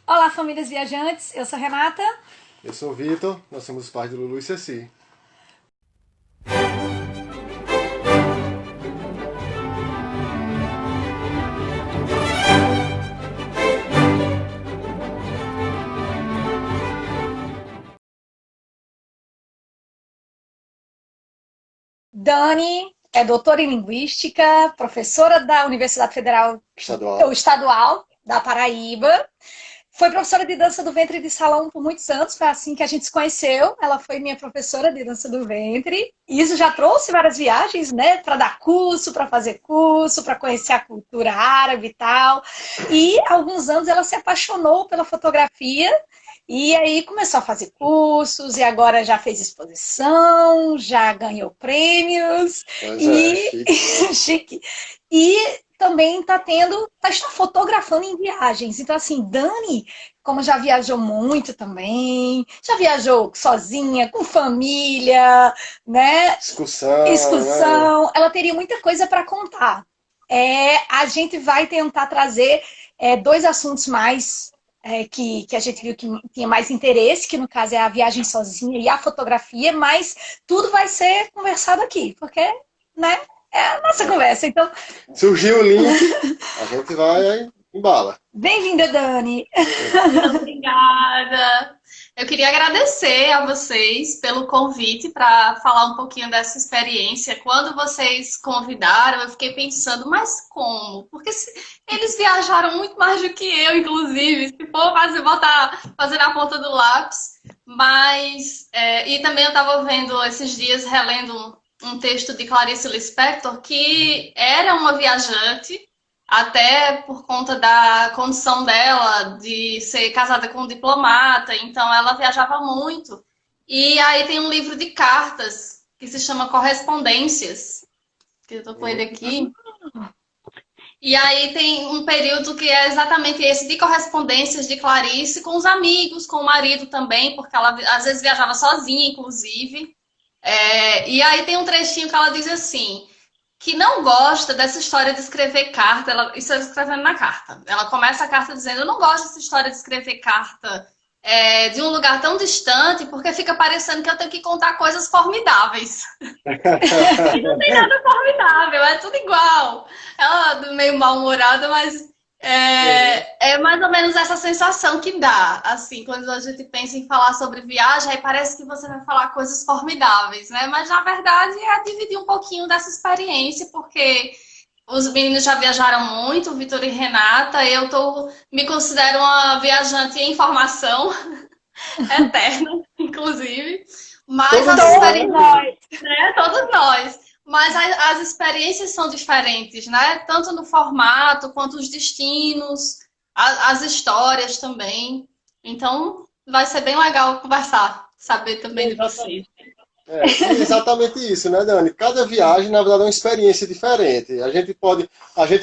Olá, famílias viajantes, eu sou Renata. Eu sou o Vitor, nós somos os pais de Lulu e Ceci. Dani é doutora em Linguística, professora da Universidade Federal ou Estadual. Estadual da Paraíba. Foi professora de dança do ventre de salão por muitos anos, foi assim que a gente se conheceu. Ela foi minha professora de dança do ventre. E isso já trouxe várias viagens, né? Para dar curso, para fazer curso, para conhecer a cultura árabe e tal. E há alguns anos ela se apaixonou pela fotografia. E aí começou a fazer cursos, e agora já fez exposição, já ganhou prêmios, Pois é, e chique. chique. E também está fotografando em viagens. Então, assim, Dani, como já viajou muito também, já viajou sozinha, com família, né? Discussão, né? Excursão, ela teria muita coisa para contar. A gente vai tentar trazer dois assuntos mais que a gente viu que tinha mais interesse, que no caso é a viagem sozinha e a fotografia, mas tudo vai ser conversado aqui, porque, né, é a nossa conversa. Então, Surgiu o link, a gente vai aí, embala. bem-vinda, Dani. Muito obrigada. Eu queria agradecer a vocês pelo convite para falar um pouquinho dessa experiência. Quando vocês convidaram, eu fiquei pensando, mas como? Porque eles viajaram muito mais do que eu, inclusive. Se for fazer na ponta do lápis. Mas, e também eu estava vendo esses dias, relendo um texto de Clarice Lispector, que era uma viajante até por conta da condição dela de ser casada com um diplomata, então ela viajava muito. E aí tem um livro de cartas que se chama Correspondências, que eu tô com ele aqui. E aí tem um período que é exatamente esse de correspondências de Clarice com os amigos, com o marido também, porque ela às vezes viajava sozinha, inclusive. E aí tem um trechinho que ela diz assim: que não gosta dessa história de escrever carta, isso ela escrevendo na carta. Ela começa a carta dizendo: eu não gosto dessa história de escrever carta de um lugar tão distante, porque fica parecendo que eu tenho que contar coisas formidáveis. E não tem nada formidável, é tudo igual. Ela meio mal-humorada, mas é mais ou menos essa sensação que dá, assim, quando a gente pensa em falar sobre viagem, aí parece que você vai falar coisas formidáveis, né? Mas na verdade é dividir um pouquinho dessa experiência, porque os meninos já viajaram muito, o Vitor e Renata, me considero uma viajante em formação eterna, inclusive, mas Todos as nós, né, Todos experiências, Vitor? nós. né? Todos nós. Mas as experiências são diferentes, né? Tanto no formato quanto os destinos, as histórias também. Então, vai ser bem legal conversar, saber também de vocês. E exatamente isso, né, Dani? Cada viagem, na verdade, é uma experiência diferente. A gente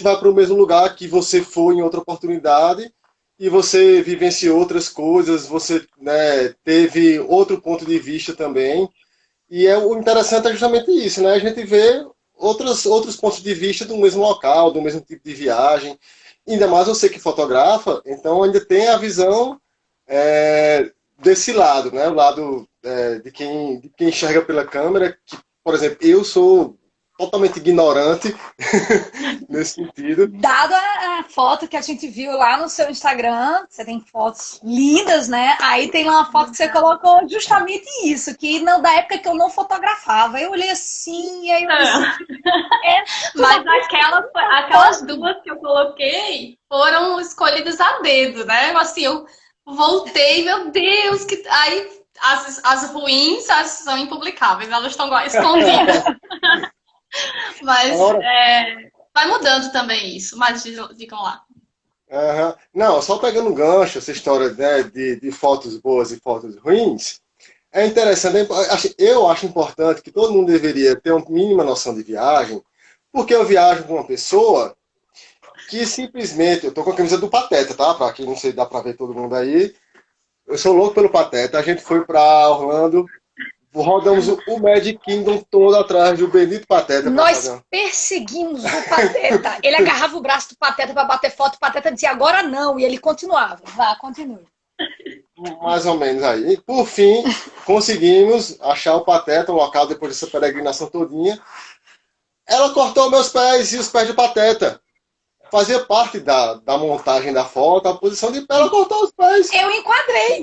vai para o mesmo lugar que você foi em outra oportunidade e você vivenciou outras coisas, você, né, teve outro ponto de vista também. E o interessante é justamente isso, né? A gente vê outros pontos de vista do mesmo local, do mesmo tipo de viagem. Ainda mais você que fotografa, então ainda tem a visão desse lado, né? O lado de quem enxerga pela câmera, que, por exemplo, eu sou totalmente ignorante nesse sentido. Dado a foto que a gente viu lá no seu Instagram, você tem fotos lindas, né? Aí tem lá uma foto que você colocou justamente isso, que não, da época que eu não fotografava. Eu olhei assim, e aí eu me senti. É, tu já Mas aquelas duas que eu coloquei foram escolhidas a dedo, né? Assim, eu voltei, meu Deus, que aí as ruins são impublicáveis, elas estão escondidas. Mas Agora, vai mudando também isso, mas digam lá. não, só pegando um gancho, essa história, né, de fotos boas e fotos ruins, é interessante, eu acho importante que todo mundo deveria ter uma mínima noção de viagem, porque eu viajo com uma pessoa que simplesmente, eu tô com a camisa do Pateta, tá? Pra quem não sei, dá pra ver todo mundo aí. Eu sou louco pelo Pateta. A gente foi pra Orlando rodamos o Magic Kingdom todo atrás do Benito Pateta. Nós perseguimos o Pateta. Ele agarrava o braço do Pateta para bater foto, o Pateta dizia, agora não, e ele continuava. Vá, continue. Mais ou menos aí. E, por fim, conseguimos achar o Pateta, o local depois dessa peregrinação todinha. Ela cortou meus pés e os pés de Pateta. Fazia parte da montagem da foto, a posição de pé, ela cortou os pés. Eu enquadrei.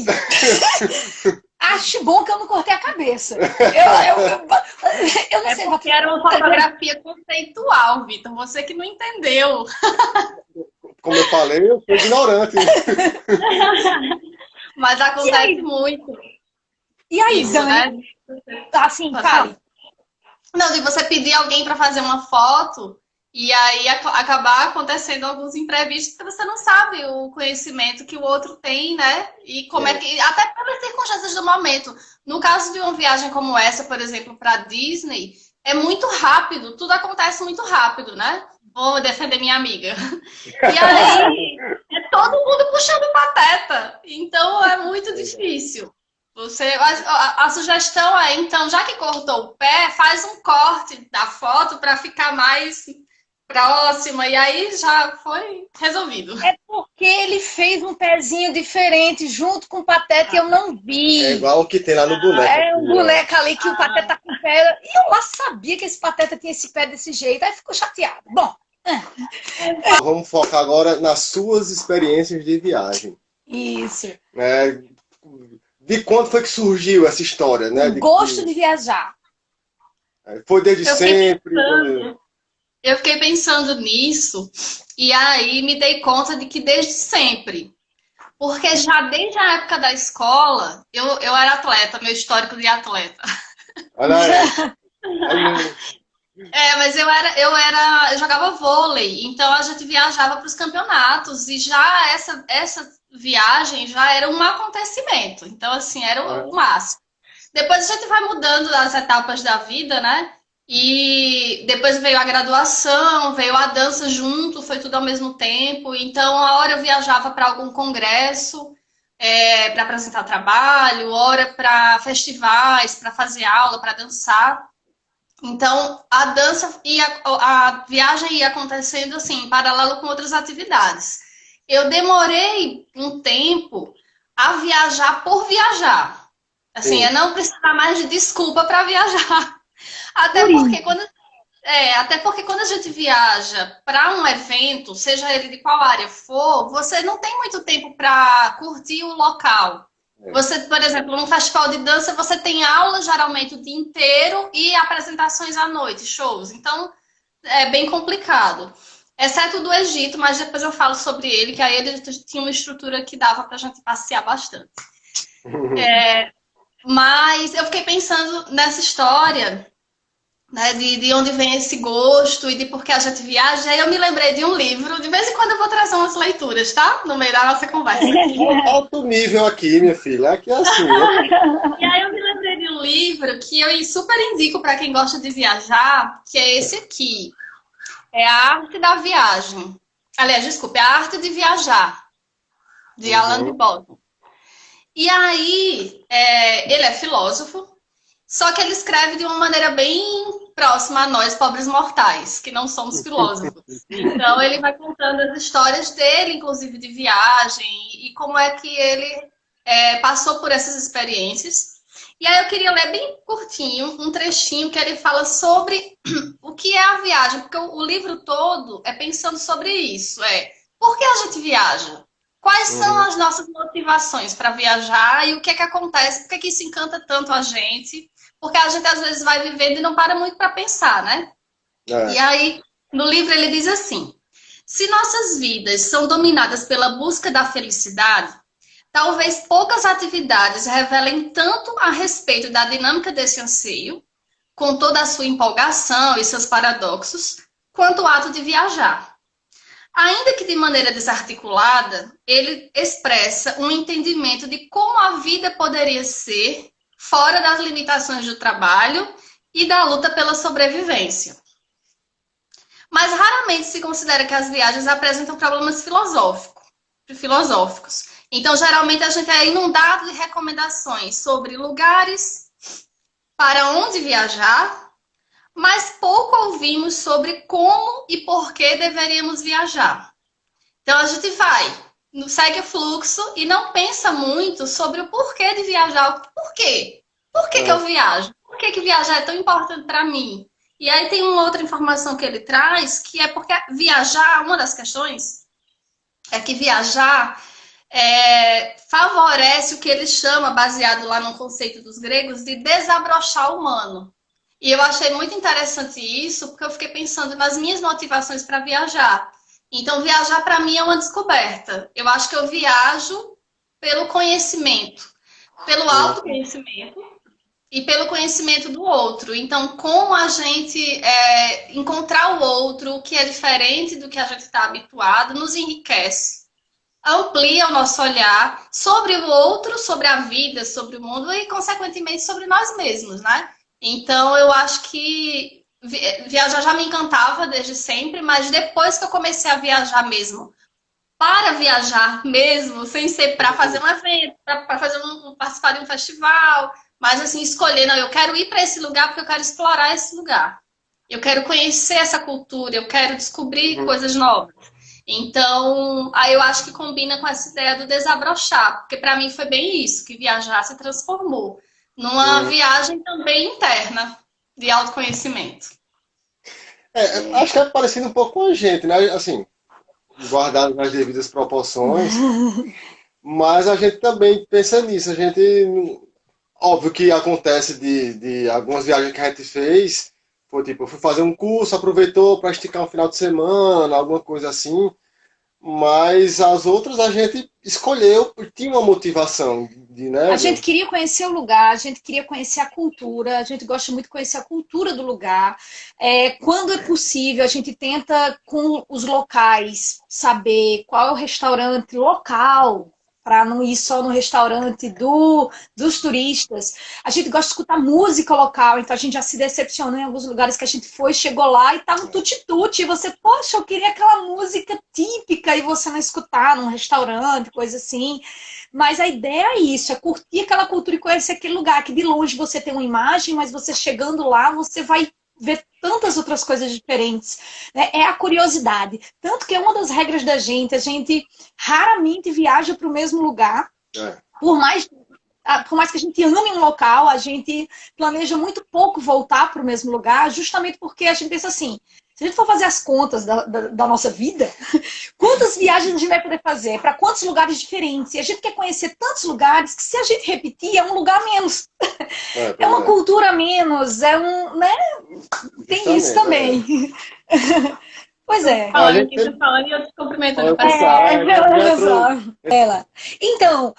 Acho bom que eu não cortei a cabeça. Eu não sei. Porque era uma fotografia conceitual, Vitor. Você que não entendeu. Como eu falei, eu sou ignorante. Mas acontece muito. E aí, isso, Dani? né? Assim, fale. Não, de você pedir alguém para fazer uma foto e aí acabar acontecendo alguns imprevistos que você não sabe o conhecimento que o outro tem, né? E como é que... Até pelas circunstâncias do momento. No caso de uma viagem como essa, por exemplo, para Disney, é muito rápido. Tudo acontece muito rápido, né? Vou defender minha amiga. E aí, é todo mundo puxando Pateta. Então, é muito difícil. A sugestão é, então, já que cortou o pé, faz um corte da foto para ficar mais próxima. E aí, já foi resolvido. É porque ele fez um pezinho diferente junto com o Pateta e eu não vi. É igual o que tem lá no boneco. É um boneco ali que o Pateta tá com o pé. E eu lá sabia que esse Pateta tinha esse pé desse jeito. Aí ficou chateado. Bom. Vamos focar agora nas suas experiências de viagem. Isso. De quando foi que surgiu essa história, né? Gosto de viajar. Foi desde sempre. Eu fiquei pensando nisso e aí me dei conta de que desde sempre. Porque já desde a época da escola, eu era atleta, meu histórico de atleta. Olha aí. Mas eu jogava vôlei, então a gente viajava para os campeonatos e já essa viagem já era um acontecimento. Então, assim, era o máximo. Depois a gente vai mudando as etapas da vida, né? E depois veio a graduação, veio a dança junto, foi tudo ao mesmo tempo. Então, a hora eu viajava para algum congresso, para apresentar trabalho, hora para festivais, para fazer aula, para dançar. Então, a dança e a viagem ia acontecendo assim, em paralelo com outras atividades. Eu demorei um tempo a viajar por viajar. Assim, eu não precisar mais de desculpa para viajar. Até porque quando a gente viaja para um evento, seja ele de qual área for, você não tem muito tempo para curtir o local. Você, por exemplo, num festival de dança, você tem aula geralmente o dia inteiro e apresentações à noite, shows. Então, é bem complicado. Exceto do Egito, mas depois eu falo sobre ele, que aí ele tinha uma estrutura que dava pra gente passear bastante. Mas eu fiquei pensando nessa história, né, de onde vem esse gosto e de por que a gente viaja. Aí eu me lembrei de um livro, de vez em quando eu vou trazer umas leituras, tá? No meio da nossa conversa. Alto nível aqui, minha filha, aqui é assim. E aí eu me lembrei de um livro que eu super indico para quem gosta de viajar, que é esse aqui. É A Arte da Viagem. Aliás, desculpe, A Arte de Viajar, de Alain de Botton. E aí, ele é filósofo, só que ele escreve de uma maneira bem próxima a nós, pobres mortais, que não somos filósofos. Então, ele vai contando as histórias dele, inclusive de viagem, e como é que ele passou por essas experiências. E aí eu queria ler bem curtinho, um trechinho que ele fala sobre o que é a viagem, porque o livro todo é pensando sobre isso. Por que a gente viaja? Quais são as nossas motivações para viajar e o que é que acontece? Por que é que isso encanta tanto a gente? Porque a gente às vezes vai vivendo e não para muito para pensar, né? E aí, no livro ele diz assim: se nossas vidas são dominadas pela busca da felicidade, talvez poucas atividades revelem tanto a respeito da dinâmica desse anseio, com toda a sua empolgação e seus paradoxos, quanto o ato de viajar. Ainda que de maneira desarticulada, ele expressa um entendimento de como a vida poderia ser fora das limitações do trabalho e da luta pela sobrevivência. Mas raramente se considera que as viagens apresentam problemas filosóficos. Então, geralmente, a gente é inundado de recomendações sobre lugares para onde viajar, mas pouco ouvimos sobre como e por que deveríamos viajar. Então a gente vai, segue o fluxo e não pensa muito sobre o porquê de viajar. Por quê? Por que que eu viajo? Por que que viajar é tão importante para mim? E aí tem uma outra informação que ele traz, que é porque viajar, uma das questões é que viajar favorece o que ele chama, baseado lá no conceito dos gregos, de desabrochar o humano. E eu achei muito interessante isso, porque eu fiquei pensando nas minhas motivações para viajar. Então, viajar para mim é uma descoberta. Eu acho que eu viajo pelo conhecimento, pelo autoconhecimento e pelo conhecimento do outro. Então, como a gente encontrar o outro, o que é diferente do que a gente está habituado, nos enriquece, amplia o nosso olhar sobre o outro, sobre a vida, sobre o mundo e, consequentemente, sobre nós mesmos, né? Então, eu acho que viajar já me encantava desde sempre, mas depois que eu comecei a viajar mesmo, para viajar mesmo, sem ser para fazer um evento, para fazer participar de um festival, mas assim, escolher, não, eu quero ir para esse lugar porque eu quero explorar esse lugar. Eu quero conhecer essa cultura, eu quero descobrir coisas novas. Então, aí eu acho que combina com essa ideia do desabrochar, porque para mim foi bem isso, que viajar se transformou numa viagem também interna de autoconhecimento. Acho que é parecido um pouco com a gente, né? Assim, guardado nas devidas proporções, mas a gente também pensa nisso. A gente, óbvio que acontece de algumas viagens que a gente fez, foi tipo, eu fui fazer um curso, aproveitou para esticar um final de semana, alguma coisa assim, mas as outras a gente escolheu, tinha uma motivação de, né? A gente queria conhecer o lugar, a gente queria conhecer a cultura, a gente gosta muito de conhecer a cultura do lugar. Quando é possível, a gente tenta, com os locais, saber qual é o restaurante local, para não ir só no restaurante dos turistas. A gente gosta de escutar música local, então a gente já se decepcionou em alguns lugares que a gente foi, chegou lá e tá um tutti-tutti, e você, poxa, eu queria aquela música típica, e você não escutar num restaurante, coisa assim. Mas a ideia é isso, é curtir aquela cultura e conhecer aquele lugar, que de longe você tem uma imagem, mas você chegando lá, você vai ver tantas outras coisas diferentes, né? É a curiosidade. Tanto que é uma das regras da gente, a gente raramente viaja para o mesmo lugar, por mais que a gente ame um local, a gente planeja muito pouco voltar para o mesmo lugar, justamente porque a gente pensa assim, se a gente for fazer as contas da nossa vida, quantas viagens a gente vai poder fazer? Para quantos lugares diferentes? E a gente quer conhecer tantos lugares que, se a gente repetir, é um lugar a menos. É uma cultura a menos, né? Tem isso também. Pois é. Falando aqui, você falando e eu te cumprimentando. Então,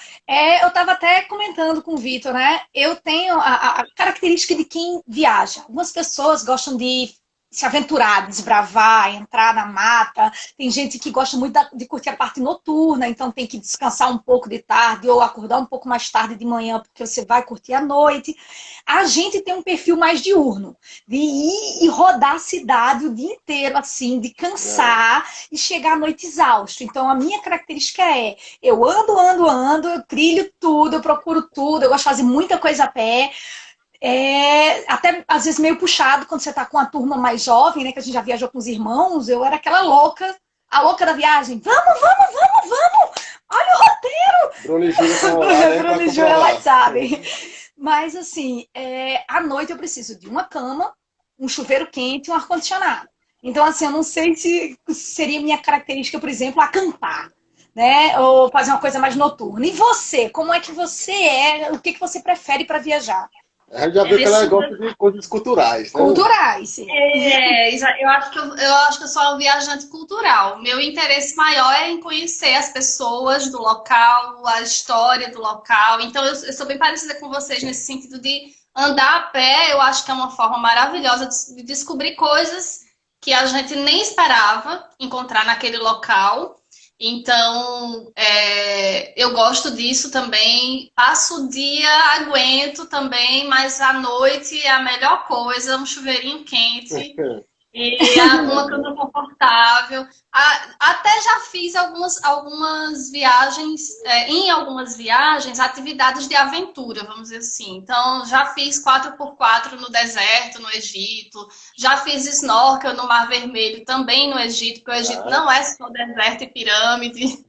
eu estava até comentando com o Vitor, né? Eu tenho a característica de quem viaja. Algumas pessoas gostam de se aventurar, desbravar, entrar na mata. Tem gente que gosta muito de curtir a parte noturna, então tem que descansar um pouco de tarde ou acordar um pouco mais tarde de manhã, porque você vai curtir à noite. A gente tem um perfil mais diurno, de ir e rodar a cidade o dia inteiro, assim, de cansar e chegar à noite exausto. Então, a minha característica eu ando, eu trilho tudo, eu procuro tudo, eu gosto de fazer muita coisa a pé. Até às vezes meio puxado quando você tá com uma turma mais jovem, né? Que a gente já viajou com os irmãos, eu era aquela louca, a louca da viagem. Vamos! Olha o roteiro! Bruno e Júlia lá sabem. Mas assim, à noite eu preciso de uma cama, um chuveiro quente e um ar-condicionado. Então, assim, eu não sei se seria minha característica, por exemplo, acampar, né? Ou fazer uma coisa mais noturna. E você? Como é que você é? O que você prefere para viajar? A gente já viu que ela gosta de coisas culturais, né? Culturais, sim. Eu acho que eu sou uma viajante cultural. Meu interesse maior é em conhecer as pessoas do local, a história do local. Então, eu sou bem parecida com vocês nesse sentido de andar a pé. Eu acho que é uma forma maravilhosa de descobrir coisas que a gente nem esperava encontrar naquele local. Então, eu gosto disso também. Passo o dia, aguento também, mas à noite é a melhor coisa, um chuveirinho quente E uma cama confortável. Até já fiz algumas viagens, em algumas viagens, atividades de aventura, vamos dizer assim. Então, já fiz 4x4 no deserto, no Egito. Já fiz snorkel no Mar Vermelho, também no Egito, porque o Egito não é só deserto e pirâmide.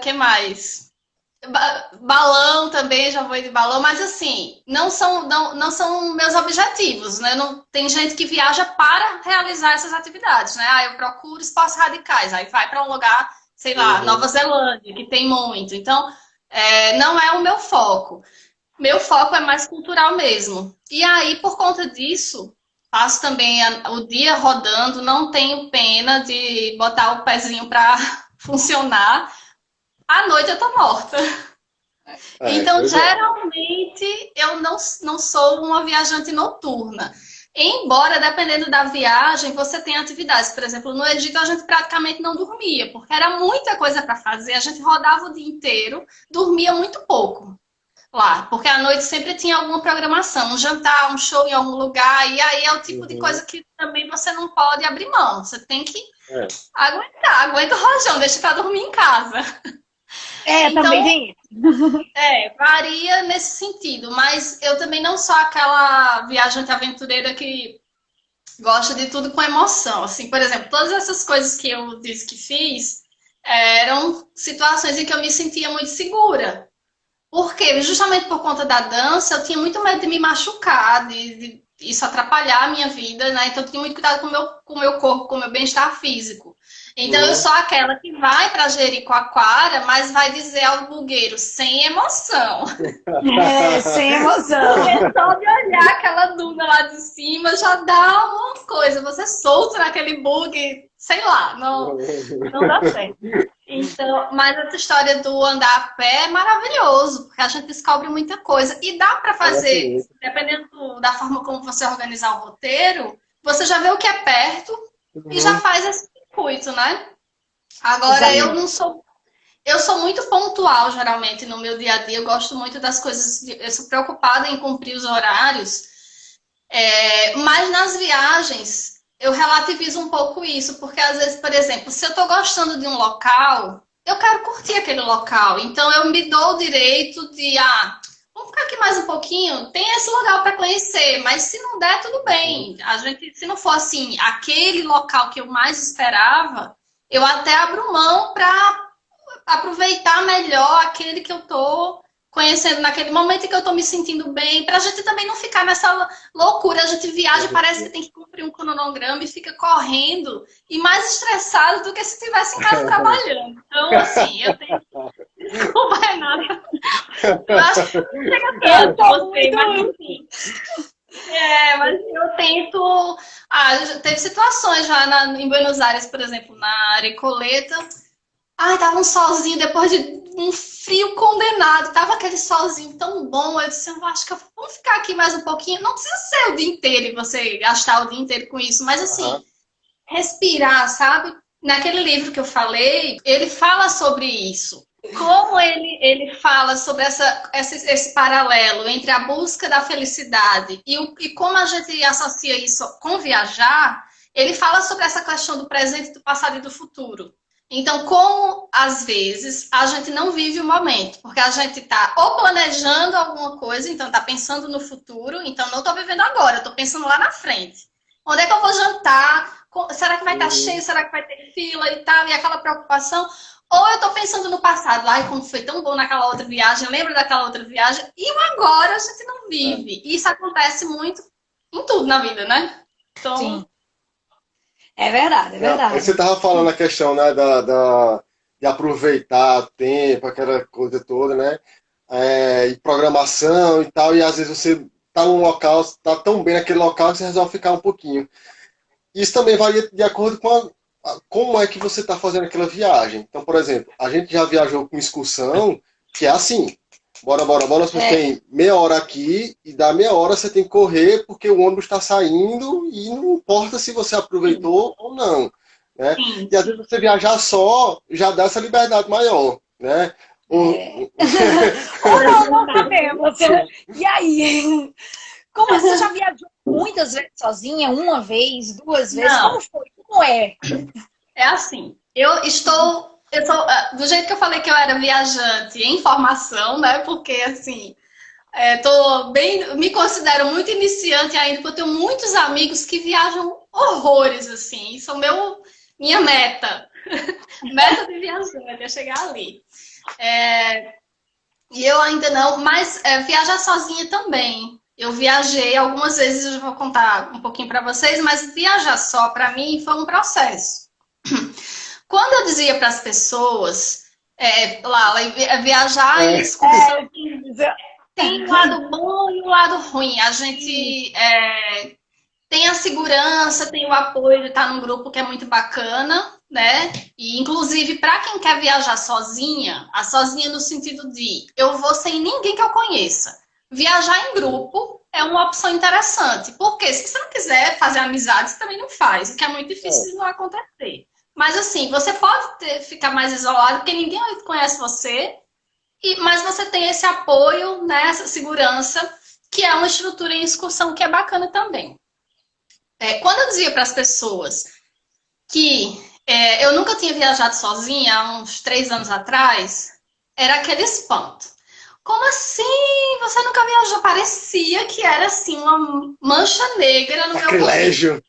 Que mais? Balão também, já vou de balão, mas assim, não são meus objetivos, né? Tem gente que viaja para realizar essas atividades, né? Eu procuro esportes radicais, aí vai para um lugar, sei lá, Nova Zelândia, que tem muito. Então, não é o meu foco. Meu foco é mais cultural mesmo. E aí, por conta disso, passo também o dia rodando, não tenho pena de botar o pezinho para funcionar. À noite eu tô morta. Então, geralmente, eu não sou uma viajante noturna. Embora, dependendo da viagem, você tem atividades. Por exemplo, no Egito, a gente praticamente não dormia, porque era muita coisa para fazer. A gente rodava o dia inteiro, dormia muito pouco lá, porque à noite sempre tinha alguma programação, um jantar, um show em algum lugar, e aí é o tipo de coisa que também você não pode abrir mão. Você tem que aguenta o rojão, deixa para dormir em casa. Então, também tem isso. Varia nesse sentido, mas eu também não sou aquela viajante aventureira que gosta de tudo com emoção. Assim, por exemplo, todas essas coisas que eu disse que fiz eram situações em que eu me sentia muito segura. Porque, justamente por conta da dança, eu tinha muito medo de me machucar, de isso atrapalhar a minha vida, né? Então, eu tinha muito cuidado com o meu corpo, com o meu bem-estar físico. Então, eu sou aquela que vai para Jericoacoara, mas vai dizer ao bugueiro, sem emoção. Sem emoção. Porque só de olhar aquela duna lá de cima já dá uma coisa. Você solta naquele bug, sei lá, não dá certo. Então, mas essa história do andar a pé é maravilhoso, porque a gente descobre muita coisa. E dá para fazer, dependendo da forma como você organizar o roteiro, você já vê o que é perto e já faz esse circuito, né? Agora, eu sou muito pontual, geralmente, no meu dia a dia. Eu gosto muito das coisas, eu sou preocupada em cumprir os horários. Mas nas viagens, eu relativizo um pouco isso, porque às vezes, por exemplo, se eu estou gostando de um local, eu quero curtir aquele local. Então, eu me dou o direito de, vamos ficar aqui mais um pouquinho, tem esse local para conhecer, mas se não der, tudo bem. A gente, se não for assim, aquele local que eu mais esperava, eu até abro mão para aproveitar melhor aquele que eu tô conhecendo naquele momento em que eu tô me sentindo bem, pra gente também não ficar nessa loucura. A gente viaja e parece que tem que cumprir um cronograma e fica correndo e mais estressado do que se estivesse em casa trabalhando. Então, assim, eu tenho... Desculpa, Renata. Eu acho que não chega tanto você, mas enfim. Mas eu tento... teve situações já em Buenos Aires, por exemplo, na Recoleta. Tava um solzinho depois de um frio condenado. Tava aquele solzinho tão bom. Eu disse, eu acho que vamos ficar aqui mais um pouquinho. Não precisa ser o dia inteiro e você gastar o dia inteiro com isso. Mas assim, respirar, sabe? Naquele livro que eu falei, ele fala sobre isso. Como ele fala sobre esse paralelo entre a busca da felicidade e como a gente associa isso com viajar, ele fala sobre essa questão do presente, do passado e do futuro. Então, como às vezes a gente não vive o momento, porque a gente está ou planejando alguma coisa, então está pensando no futuro, então não estou vivendo agora, estou pensando lá na frente. Onde é que eu vou jantar? Será que vai estar cheio? Será que vai ter fila e tal? E aquela preocupação. Ou eu estou pensando no passado, como foi tão bom naquela outra viagem, lembra daquela outra viagem? E o agora a gente não vive. E isso acontece muito em tudo na vida, né? Então... Sim. É verdade, é verdade. Você estava falando a questão, né, de aproveitar o tempo, aquela coisa toda, né? E programação e tal, e às vezes você está num local, está tão bem naquele local que você resolve ficar um pouquinho. Isso também varia de acordo com como é que você está fazendo aquela viagem. Então, por exemplo, a gente já viajou com excursão, que é assim, bora, você tem meia hora aqui e da meia hora você tem que correr porque o ônibus está saindo e não importa se você aproveitou ou não. Né? E às vezes você viajar só já dá essa liberdade maior. Né? Ou não sabemos. E aí? Como você já viajou muitas vezes sozinha, uma vez, duas vezes? Não. Como foi? Como é? É assim, do jeito que eu falei que eu era viajante em formação, né? Porque assim, me considero muito iniciante ainda, porque eu tenho muitos amigos que viajam horrores, assim. Isso é minha meta. Meta de viajante, é chegar ali. E eu ainda não, mas viajar sozinha também. Eu viajei algumas vezes, eu já vou contar um pouquinho para vocês, mas viajar só para mim foi um processo. Quando eu dizia para as pessoas, Lala, viajar em excursão tem o lado bom e o lado ruim. A gente tem a segurança, tem o apoio de estar num grupo que é muito bacana, né? E, inclusive, para quem quer viajar sozinha, a sozinha no sentido de eu vou sem ninguém que eu conheça. Viajar em grupo é uma opção interessante, porque se você não quiser fazer amizades, também não faz, o que é muito difícil de não acontecer. Mas, assim, você pode ficar mais isolado, porque ninguém conhece você, mas você tem esse apoio, né, essa segurança, que é uma estrutura em excursão que é bacana também. Quando eu dizia para as pessoas que eu nunca tinha viajado sozinha, há uns 3 anos atrás, era aquele espanto. Como assim? Você nunca viajou? Parecia que era assim uma mancha negra no meu Sacrilégio.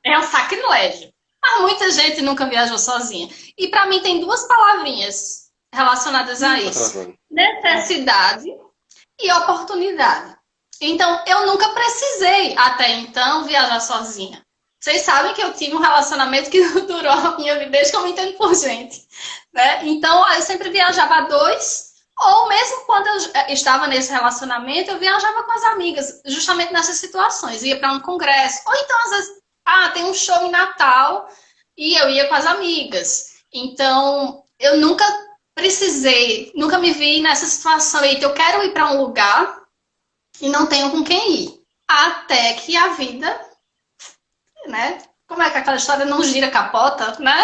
É um sacrilégio. Mas muita gente nunca viajou sozinha. E para mim tem 2 palavrinhas relacionadas a isso: necessidade e oportunidade. Então, eu nunca precisei, até então, viajar sozinha. Vocês sabem que eu tive um relacionamento que durou a minha vida desde que eu me entendo por gente, né? Então, eu sempre viajava a 2, ou mesmo quando eu estava nesse relacionamento, eu viajava com as amigas, justamente nessas situações. Ia para um congresso, ou então, às vezes, tem um show em Natal, e eu ia com as amigas. Então, eu nunca precisei, nunca me vi nessa situação. Eita, eu quero ir para um lugar e não tenho com quem ir. Até que a vida, né? Como é que aquela história não gira, capota, né?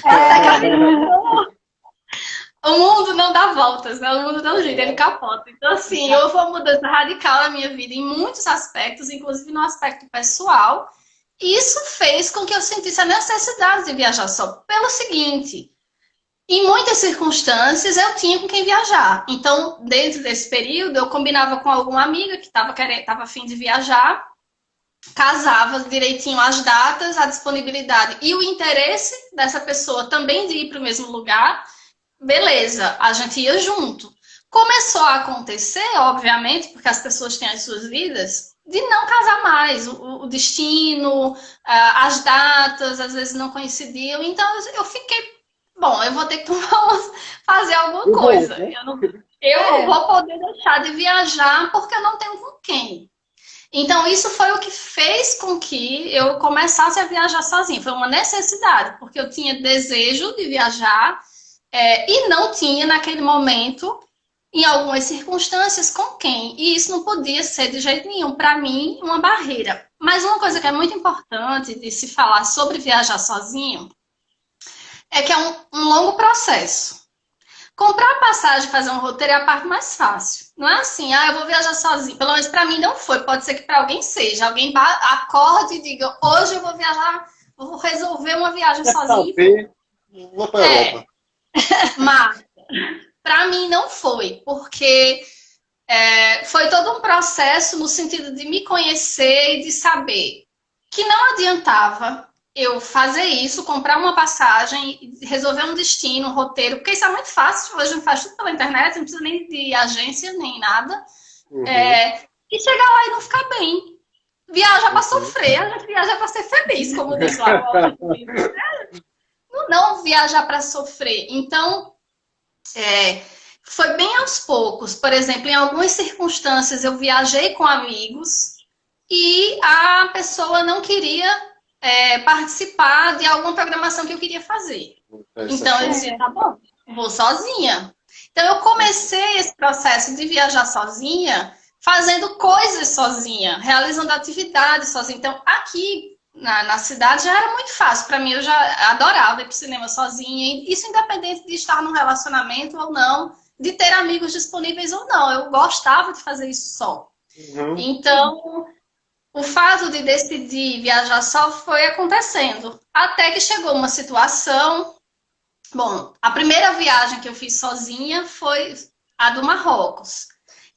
Até que a vida o mundo não dá voltas, né? O mundo não gira, ele capota. Então, assim, houve uma mudança radical na minha vida em muitos aspectos, inclusive no aspecto pessoal. E isso fez com que eu sentisse a necessidade de viajar só. Pelo seguinte: em muitas circunstâncias, eu tinha com quem viajar. Então, dentro desse período, eu combinava com alguma amiga que estava a fim de viajar, casava direitinho as datas, a disponibilidade e o interesse dessa pessoa também de ir para o mesmo lugar. Beleza, a gente ia junto. Começou a acontecer, obviamente, porque as pessoas têm as suas vidas, de não casar mais. O destino, as datas, às vezes não coincidiam. Então, eu fiquei... Bom, eu vou ter que fazer alguma coisa. Eu não vou poder deixar de viajar porque eu não tenho com quem. Então, isso foi o que fez com que eu começasse a viajar sozinha. Foi uma necessidade, porque eu tinha desejo de viajar e não tinha, naquele momento, em algumas circunstâncias, com quem. E isso não podia ser, de jeito nenhum, para mim, uma barreira. Mas uma coisa que é muito importante de se falar sobre viajar sozinho é que é um longo processo. Comprar a passagem e fazer um roteiro é a parte mais fácil. Não é assim, eu vou viajar sozinho. Pelo menos para mim não foi. Pode ser que para alguém seja. Alguém acorde e diga, hoje eu vou viajar, vou resolver uma viagem sozinho. Vou para a Europa. Mas, para mim não foi. Porque foi todo um processo no sentido de me conhecer e de saber que não adiantava eu fazer isso, comprar uma passagem, resolver um destino, um roteiro, porque isso é muito fácil, hoje a gente faz tudo pela internet, não precisa nem de agência, nem nada. E chegar lá e não ficar bem. Viaja para sofrer, a gente viaja para ser feliz, como diz lá. Não viajar para sofrer. Então, foi bem aos poucos. Por exemplo, em algumas circunstâncias eu viajei com amigos e a pessoa não queria participar de alguma programação que eu queria fazer. Então eu dizia, tá bom, vou sozinha. Então eu comecei esse processo de viajar sozinha, fazendo coisas sozinha, realizando atividades sozinha. Então aqui na cidade já era muito fácil. Para mim, eu já adorava ir para o cinema sozinha. Isso independente de estar num relacionamento ou não, de ter amigos disponíveis ou não. Eu gostava de fazer isso só. Então... o fato de decidir viajar só foi acontecendo. Até que chegou uma situação. Bom, a primeira viagem que eu fiz sozinha foi a do Marrocos.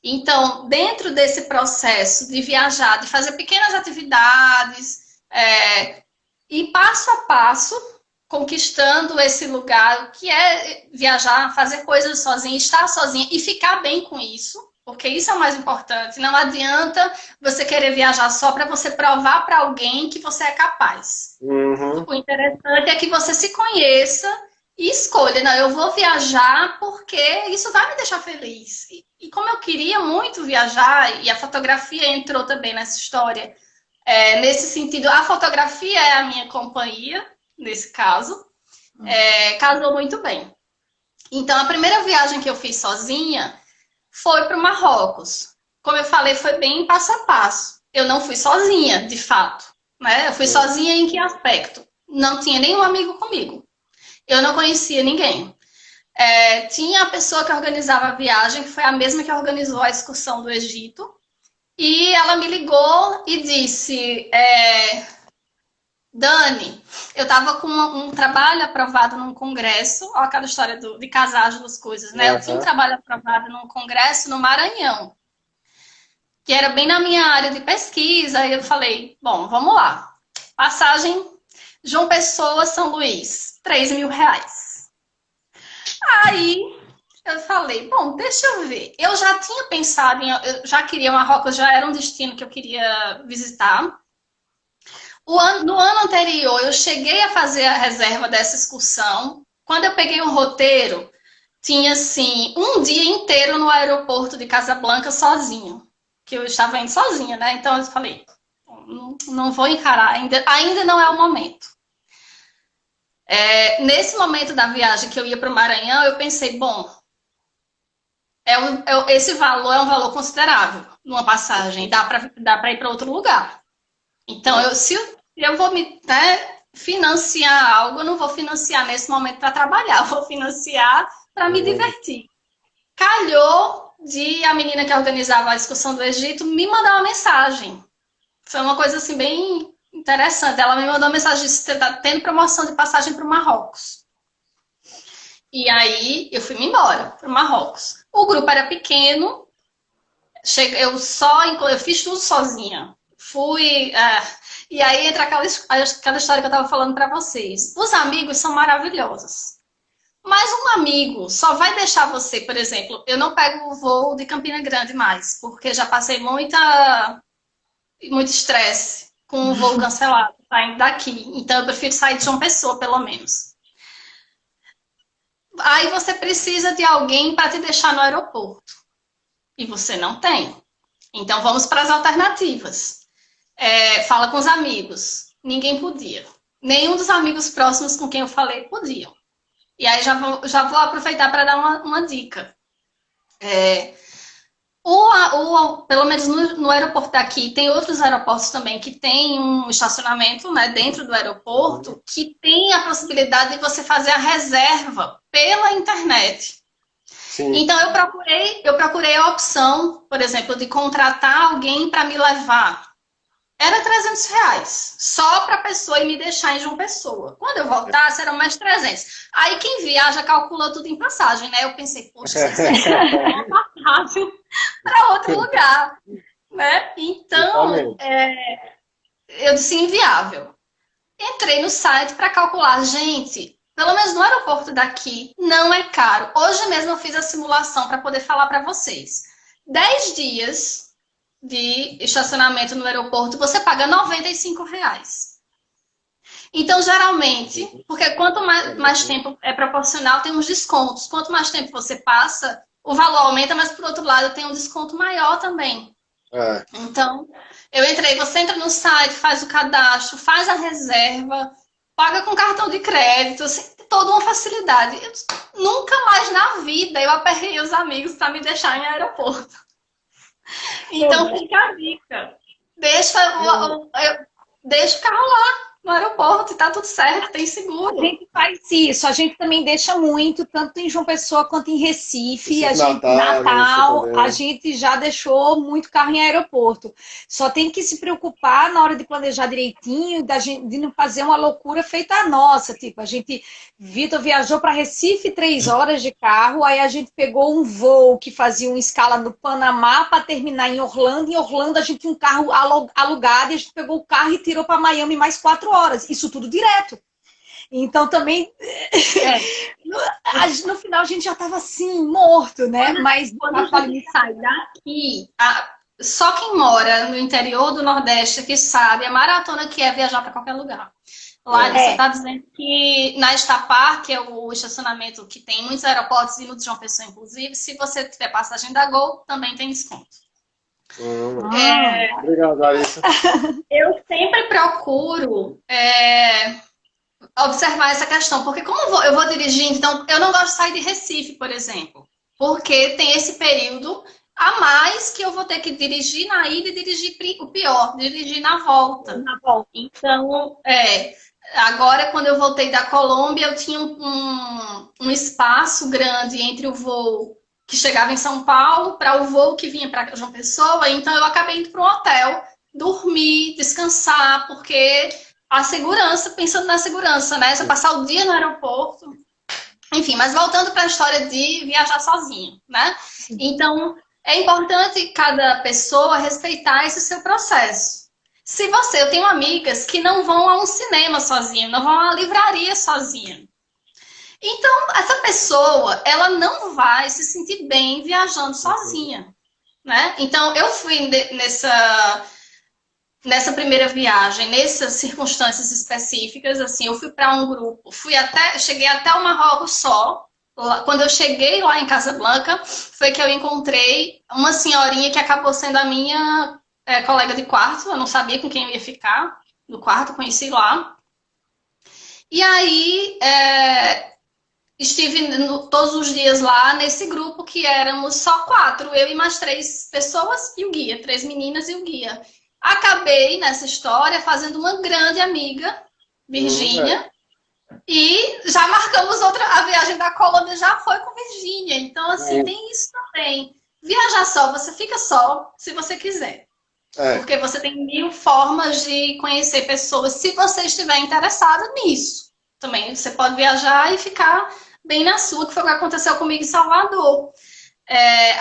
Então, dentro desse processo de viajar, de fazer pequenas atividades, e passo a passo, conquistando esse lugar, que é viajar, fazer coisas sozinha, estar sozinha e ficar bem com isso, porque isso é o mais importante. Não adianta você querer viajar só para você provar para alguém que você é capaz. Uhum. O interessante é que você se conheça e escolha. Não, eu vou viajar porque isso vai me deixar feliz. E como eu queria muito viajar, e a fotografia entrou também nessa história, nesse sentido, a fotografia é a minha companhia, nesse caso, casou muito bem. Então, a primeira viagem que eu fiz sozinha foi para o Marrocos. Como eu falei, foi bem passo a passo. Eu não fui sozinha, de fato, né? Eu fui sozinha em que aspecto? Não tinha nenhum amigo comigo. Eu não conhecia ninguém. Tinha a pessoa que organizava a viagem, que foi a mesma que organizou a excursão do Egito, e ela me ligou e disse: Dani, eu estava com um trabalho aprovado num congresso, olha aquela história de casar as duas coisas, né? Eu tinha um trabalho aprovado num congresso no Maranhão, que era bem na minha área de pesquisa, e eu falei, bom, vamos lá. Passagem João Pessoa, São Luís, R$3.000. Aí eu falei, bom, deixa eu ver. Eu já tinha pensado eu já queria Marrocos, já era um destino que eu queria visitar. No ano anterior, eu cheguei a fazer a reserva dessa excursão. Quando eu peguei o roteiro, tinha, assim, um dia inteiro no aeroporto de Casablanca sozinho. Que eu estava indo sozinha, né? Então eu falei, não vou encarar, ainda não é o momento. Nesse momento da viagem que eu ia para o Maranhão, eu pensei, bom, esse valor é um valor considerável numa passagem, dá para ir para outro lugar. Então, se eu vou financiar algo, eu não vou financiar nesse momento para trabalhar, eu vou financiar para me divertir. Calhou de a menina que organizava a excursão do Egito me mandar uma mensagem. Foi uma coisa assim bem interessante. Ela me mandou uma mensagem de que está tendo promoção de passagem para o Marrocos. E aí eu fui embora para o Marrocos. O grupo era pequeno, eu fiz tudo sozinha. Fui. E aí entra aquela história que eu estava falando para vocês. Os amigos são maravilhosos. Mas um amigo só vai deixar você, por exemplo, eu não pego o voo de Campina Grande mais, porque já passei muito estresse com o voo cancelado, saindo daqui. Então eu prefiro sair de João Pessoa, pelo menos. Aí você precisa de alguém para te deixar no aeroporto. E você não tem. Então vamos para as alternativas. Fala com os amigos. Ninguém podia. Nenhum dos amigos próximos com quem eu falei podiam. E aí já vou aproveitar para dar uma dica. Pelo menos no aeroporto daqui, tem outros aeroportos também que tem um estacionamento, né, dentro do aeroporto, que tem a possibilidade de você fazer a reserva pela internet. Sim. Então eu procurei a opção, por exemplo, de contratar alguém para me levar. Era R$300, só para a pessoa ir me deixar em João Pessoa. Quando eu voltasse, eram mais 300. Aí quem viaja calcula tudo em passagem, né? Eu pensei, poxa, isso é passagem para outro lugar, né? Então, eu disse inviável. Entrei no site para calcular. Gente, pelo menos no aeroporto daqui, não é caro. Hoje mesmo eu fiz a simulação para poder falar para vocês. 10 dias de estacionamento no aeroporto, você paga R$95. Então, geralmente, porque quanto mais tempo é proporcional, tem uns descontos. Quanto mais tempo você passa, o valor aumenta, mas, por outro lado, tem um desconto maior também. Então, você entra no site, faz o cadastro, faz a reserva, paga com cartão de crédito, assim, toda uma facilidade. Nunca mais na vida eu aperrei os amigos para me deixar em aeroporto. Então fica a dica. Deixa o carro lá. no aeroporto e tá tudo certo, tem A seguro. gente faz isso, a gente também deixa muito, tanto em João Pessoa quanto em Recife, Recife, a gente, Natal, você Natal, também, a né? gente já deixou muito carro em aeroporto. Só tem que se preocupar na hora de planejar direitinho, da gente, de não fazer uma loucura feita a nossa. Tipo, Vitor viajou para Recife 3 horas de carro, aí a gente pegou um voo que fazia uma escala no Panamá para terminar em Orlando. Em Orlando a gente tinha um carro alugado e a gente pegou o carro e tirou para Miami mais 4 horas. Isso tudo direto. Então também É, no final a gente já estava assim, morto, né? Mas quando a gente sai daqui, só quem mora no interior do Nordeste que sabe a maratona que é viajar para qualquer lugar. Lari, você está dizendo que na Estapar, que é o estacionamento que tem muitos aeroportos e no de João Pessoa, inclusive, se você tiver passagem da Gol, também tem desconto. Obrigado, Larissa. Eu sempre procuro observar essa questão, porque como eu vou dirigindo, então eu não gosto de sair de Recife, por exemplo, porque tem esse período a mais que eu vou ter que dirigir na ida e dirigir o pior, dirigir na volta. Então, agora quando eu voltei da Colômbia, eu tinha um espaço grande entre o voo que chegava em São Paulo para o voo que vinha para João Pessoa, então eu acabei indo para um hotel, dormir, descansar, porque a segurança, pensando na segurança, né? Se eu passar o dia no aeroporto. Enfim, mas voltando para a história de viajar sozinho, né? Então, é importante cada pessoa respeitar esse seu processo. Se eu tenho amigas que não vão a um cinema sozinha, não vão a uma livraria sozinha. Então, essa pessoa, ela não vai se sentir bem viajando sozinha, né? Então, eu fui nessa primeira viagem, nessas circunstâncias específicas, assim, eu fui para um grupo, cheguei até o Marrocos só. Quando eu cheguei lá em Casablanca, foi que eu encontrei uma senhorinha que acabou sendo a minha colega de quarto. Eu não sabia com quem eu ia ficar no quarto, conheci lá. E aí estive todos os dias lá nesse grupo que éramos só 4, eu e mais 3 pessoas e o guia, 3 meninas e o guia. Acabei nessa história fazendo uma grande amiga, Virgínia, e já marcamos a viagem da Colômbia já foi com Virgínia. Então, assim, tem isso também. Viajar só, você fica só se você quiser. Porque você tem 1000 formas de conhecer pessoas se você estiver interessado nisso. Também você pode viajar e ficar bem na sua, que foi o que aconteceu comigo em Salvador.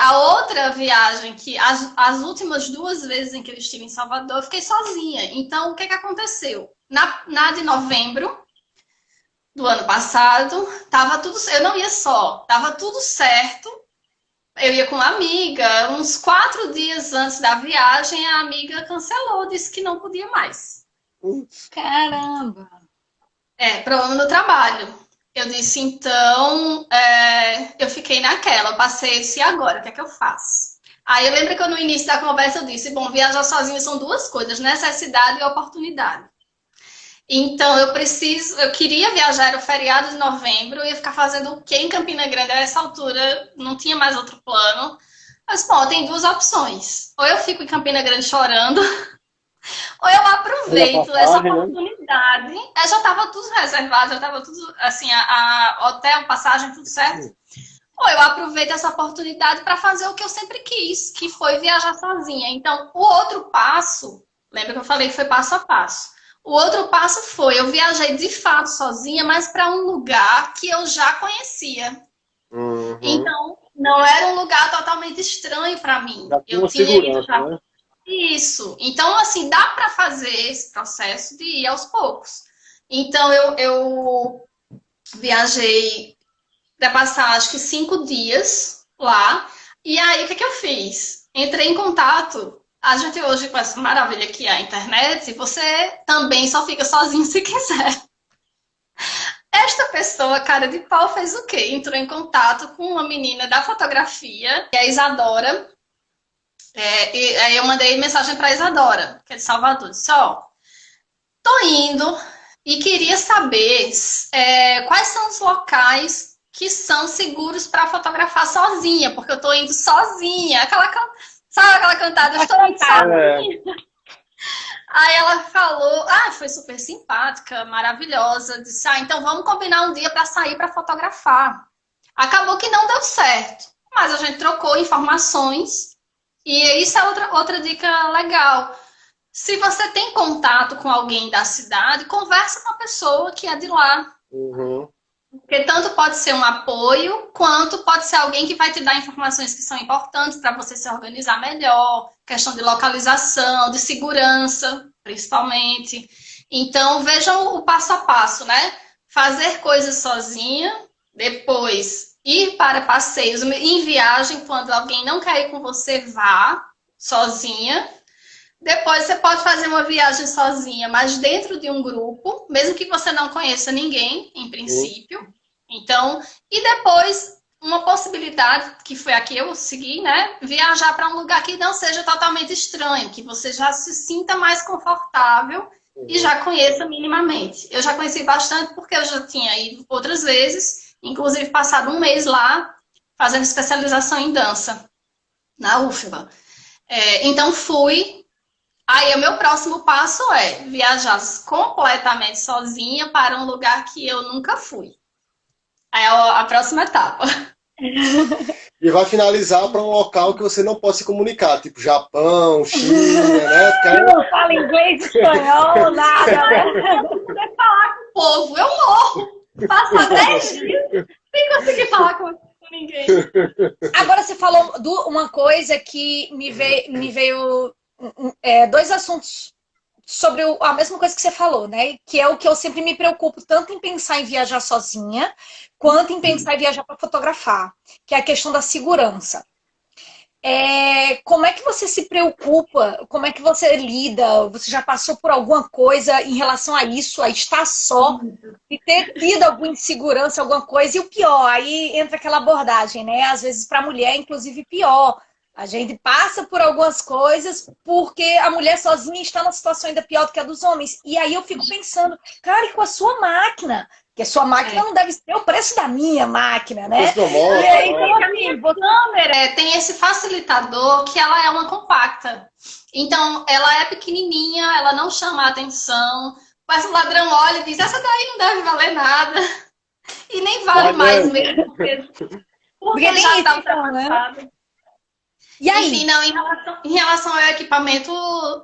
A outra viagem, que as últimas 2 vezes em que eu estive em Salvador, eu fiquei sozinha. Então, o que aconteceu? Na de novembro do ano passado, eu não ia só, tava tudo certo. Eu ia com uma amiga, uns 4 dias antes da viagem, a amiga cancelou, disse que não podia mais. Caramba! Problema no trabalho. Eu disse, então, eu fiquei naquela, eu passei esse agora, o que é que eu faço? Aí eu lembro que no início da conversa eu disse, bom, viajar sozinha são 2 coisas, necessidade e oportunidade. Então eu queria viajar, era o feriado de novembro, eu ia ficar fazendo o quê em Campina Grande? A essa altura não tinha mais outro plano. Mas, bom, tem 2 opções. Ou eu fico em Campina Grande chorando, ou eu aproveito essa oportunidade. Já estava tudo reservado, já estava tudo, assim, hotel, passagem, tudo certo. Ou eu aproveito essa oportunidade para fazer o que eu sempre quis, que foi viajar sozinha. Então, o outro passo, lembra que eu falei que foi passo a passo. O outro passo foi, eu viajei de fato sozinha, mas para um lugar que eu já conhecia. Então, não era um lugar totalmente estranho para mim. Eu tinha ido já... Né? Isso. Então, assim, dá para fazer esse processo de ir aos poucos. Então, eu viajei para passar, acho que 5 dias lá. E aí, o que eu fiz? Entrei em contato. A gente hoje, com essa maravilha que é a internet, você também só fica sozinho se quiser. Esta pessoa, cara de pau, fez o quê? Entrou em contato com uma menina da fotografia, que é a Isadora. E aí eu mandei mensagem para a Isadora, que é de Salvador. Disse, tô indo e queria saber quais são os locais que são seguros para fotografar sozinha, porque eu tô indo sozinha. Sabe aquela cantada? Eu estou indo sozinha. Aí ela falou, foi super simpática, maravilhosa. Disse, então vamos combinar um dia para sair para fotografar. Acabou que não deu certo, mas a gente trocou informações e isso é outra dica legal. Se você tem contato com alguém da cidade, conversa com a pessoa que é de lá. Uhum. Porque tanto pode ser um apoio, quanto pode ser alguém que vai te dar informações que são importantes para você se organizar melhor, questão de localização, de segurança, principalmente. Então, vejam o passo a passo, né? Fazer coisas sozinha, depois ir para passeios em viagem, quando alguém não quer ir com você, vá sozinha. Depois você pode fazer uma viagem sozinha, mas dentro de um grupo, mesmo que você não conheça ninguém, em princípio. Então, e depois, uma possibilidade, que foi a que eu segui, né? Viajar para um lugar que não seja totalmente estranho, que você já se sinta mais confortável e já conheça minimamente. Eu já conheci bastante porque eu já tinha ido outras vezes, inclusive passado um mês lá, fazendo especialização em dança, na UFBA. Então, fui. Aí, o meu próximo passo é viajar completamente sozinha para um lugar que eu nunca fui. Aí é a próxima etapa. E vai finalizar para um local que você não pode se comunicar, tipo Japão, China, né? Porque... não fala inglês, espanhol, nada, né? Eu não poder falar com o povo, eu morro. Passar 10 dias sem conseguir falar com ninguém. Agora, você falou uma coisa que me veio dois assuntos sobre a mesma coisa que você falou, né? Que é o que eu sempre me preocupo, tanto em pensar em viajar sozinha, quanto em pensar em viajar para fotografar, que é a questão da segurança. Como é que você se preocupa? Como é que você lida? Você já passou por alguma coisa em relação a isso, a estar só, e ter tido alguma insegurança, alguma coisa? E o pior, aí entra aquela abordagem, né? Às vezes para a mulher, inclusive, pior. A gente passa por algumas coisas porque a mulher sozinha está numa situação ainda pior do que a dos homens. E aí eu fico pensando, cara, e com a sua máquina? Porque a sua máquina não deve ser o preço da minha máquina, né? E aí, então, a minha câmera tem esse facilitador que ela é uma compacta. Então, ela é pequenininha, ela não chama a atenção. Mas o ladrão olha e diz, essa daí não deve valer nada. E nem vale mais mesmo. Porque já está ultrapassado. Né? E aí? Enfim, não, em relação ao equipamento,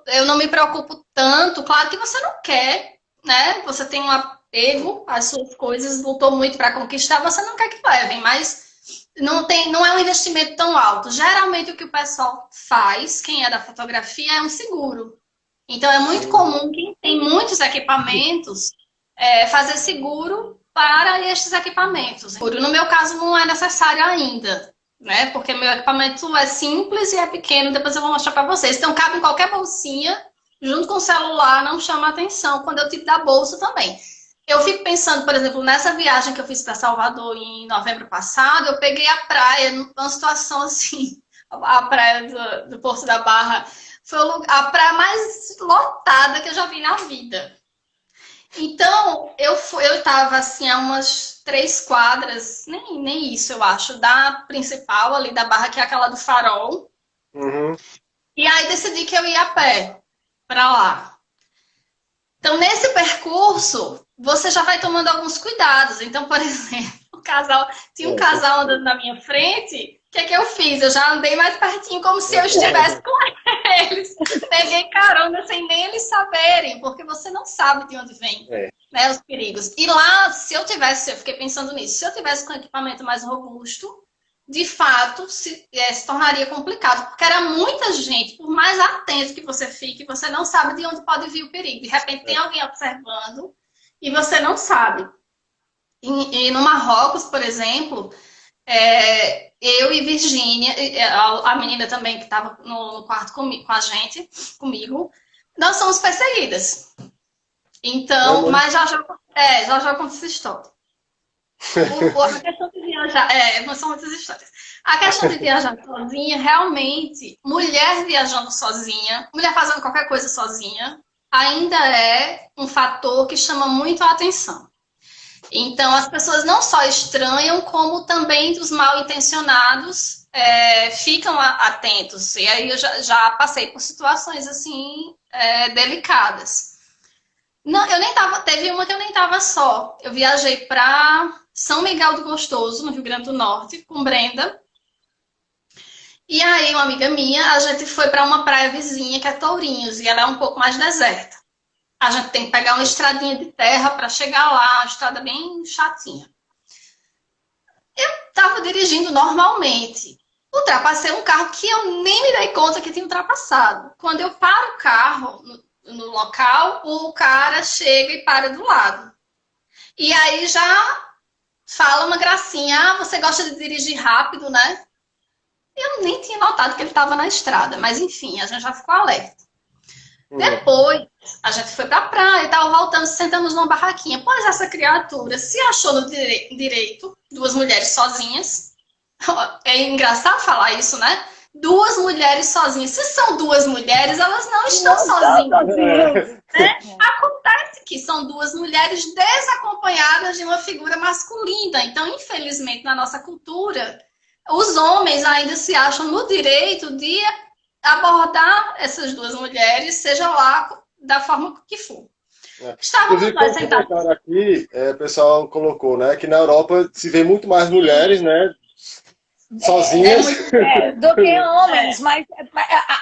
eu não me preocupo tanto. Claro que você não quer, né? Você tem um apego às suas coisas, lutou muito para conquistar, você não quer que levem, mas não é um investimento tão alto. Geralmente o que o pessoal faz, quem é da fotografia, é um seguro. Então é muito comum quem tem muitos equipamentos fazer seguro para estes equipamentos. No meu caso não é necessário ainda. Né? Porque meu equipamento é simples e é pequeno, depois eu vou mostrar para vocês. Então cabe em qualquer bolsinha, junto com o celular, não chama atenção. Quando eu tiro da bolsa também. Eu fico pensando, por exemplo, nessa viagem que eu fiz para Salvador em novembro passado, eu peguei a praia, numa situação assim, a praia do Porto da Barra, foi a praia mais lotada que eu já vi na vida. Então, eu estava assim a umas 3 quadras, nem isso eu acho, da principal ali da Barra, que é aquela do Farol. Uhum. E aí decidi que eu ia a pé para lá. Então, nesse percurso, você já vai tomando alguns cuidados. Então, por exemplo, tinha um casal andando na minha frente. O que eu fiz? Eu já andei mais pertinho, como se eu estivesse com eles. Peguei carona sem nem eles saberem, porque você não sabe de onde vem, né, os perigos. E lá, eu fiquei pensando nisso, se eu tivesse com equipamento mais robusto, de fato, se tornaria complicado, porque era muita gente, por mais atento que você fique, você não sabe de onde pode vir o perigo. De repente tem alguém observando e você não sabe. E no Marrocos, por exemplo, eu e Virgínia, a menina também que estava no quarto comigo, comigo, nós somos perseguidas. Então, mas já conto essa história. A questão de viajar, não são muitas histórias. A questão de viajar sozinha, realmente, mulher viajando sozinha, mulher fazendo qualquer coisa sozinha, ainda é um fator que chama muito a atenção. Então, as pessoas não só estranham, como também os mal intencionados ficam atentos. E aí eu já passei por situações assim, delicadas. Não, eu nem tava, teve uma que eu nem tava só. Eu viajei para São Miguel do Gostoso, no Rio Grande do Norte, com Brenda. E aí, uma amiga minha, a gente foi para uma praia vizinha, que é Tourinhos, e ela é um pouco mais deserta. A gente tem que pegar uma estradinha de terra para chegar lá, uma estrada bem chatinha. Eu estava dirigindo normalmente. Ultrapassei um carro que eu nem me dei conta que tinha ultrapassado. Quando eu paro o carro no local, o cara chega e para do lado. E aí já fala uma gracinha. Ah, você gosta de dirigir rápido, né? Eu nem tinha notado que ele estava na estrada. Mas enfim, a gente já ficou alerta. Depois, a gente foi pra praia e tal, voltando, sentamos numa barraquinha. Pois essa criatura se achou no direito, duas mulheres sozinhas. É engraçado falar isso, né? Duas mulheres sozinhas. Se são duas mulheres, elas não estão sozinhas. Né? Acontece que são duas mulheres desacompanhadas de uma figura masculina. Então, infelizmente, na nossa cultura, os homens ainda se acham no direito de abordar essas duas mulheres, seja lá da forma que for. Estávamos lá sentados. Aqui, o pessoal colocou, né, que na Europa se vê muito mais mulheres, né, sozinhas. Do que homens, mas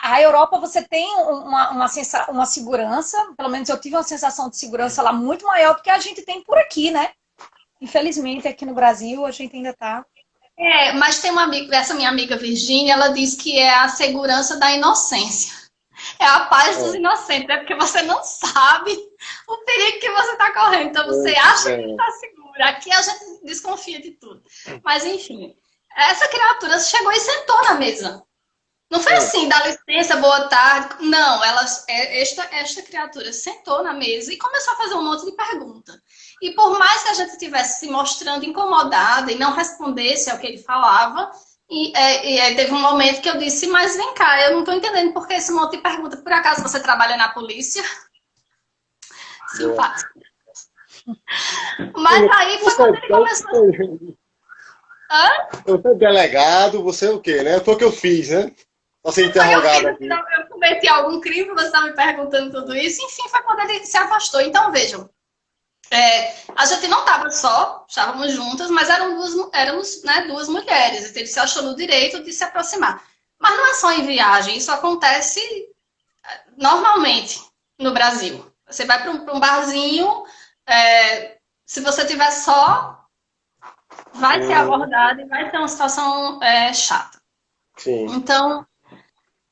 a Europa você tem uma segurança, pelo menos eu tive uma sensação de segurança lá muito maior do que a gente tem por aqui, né? Infelizmente, aqui no Brasil, a gente ainda tá... mas tem uma amiga, essa minha amiga Virgínia, ela diz que é a segurança da inocência. É a paz dos inocentes, é porque você não sabe o perigo que você está correndo. Então você acha que está segura. Aqui a gente desconfia de tudo. Mas enfim, essa criatura chegou e sentou na mesa. Não foi assim, dá licença, boa tarde. Não, esta criatura sentou na mesa e começou a fazer um monte de perguntas. E por mais que a gente estivesse se mostrando incomodada e não respondesse ao que ele falava, e teve um momento que eu disse, mas vem cá, eu não estou entendendo por que esse monte de pergunta. Por acaso você trabalha na polícia? Simpático. Mas aí foi quando ele começou... Eu sou delegado, você é o quê, né? Foi o que eu fiz, né? Pra ser interrogado aqui. Eu cometi algum crime, você está me perguntando tudo isso. Enfim, foi quando ele se afastou. Então, vejam. A gente não estava só, estávamos juntas, mas éramos né, duas mulheres. Então, ele se achou no direito de se aproximar. Mas não é só em viagem, isso acontece normalmente no Brasil. Você vai para um barzinho, se você tiver só, vai ser abordado e vai ter uma situação chata. Sim. Então,